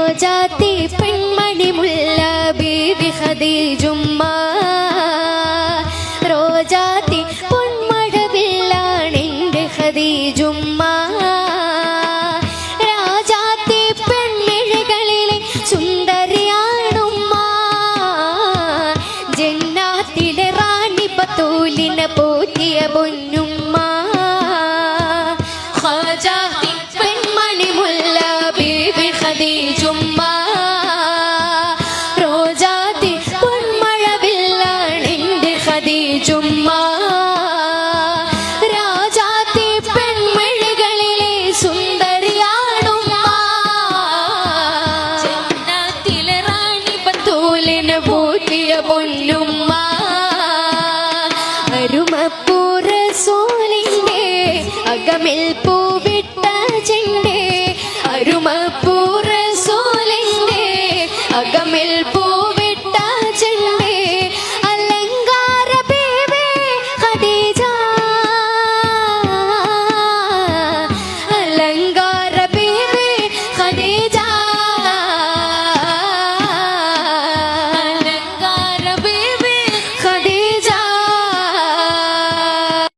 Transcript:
റോജാത്തി പെൺമണി മുല്ല ബീവി ഖദീജുമ്മ റോജാത്തി പൊന്മഴവില്ലാണെൻ്റെ ഖദീജുമ്മ രാജാത്തി പെൺമിഴികളിലെ സുന്ദരിയാണുമ്മ ജന്നാത്തിലെ റാണി ബത്തൂലിനെ പോറ്റിയ പൊന്നുമ്മ ഖാജാത്തി പെൺമണി മുല്ല ബീവി ഖദീജുമ്മ റോജാത്തി പൊന്മഴവില്ലാണെൻ്റെ ഖദീജുമ്മ രാജാത്തി പെൺമിഴികളിലെ സുന്ദരിയാണുമ്മ ജന്നാത്തിലെ റാണി ബത്തൂലിനെ പോറ്റിയ പൊന്നുമ്മ അരുമപ്പൂർ റസൂലിൻ്റെ അകമിൽ പൂവിട്ട ചെണ്ടേ അരുമപ്പൂർ റസൂലിൻ്റെ അകമിൽ പൂ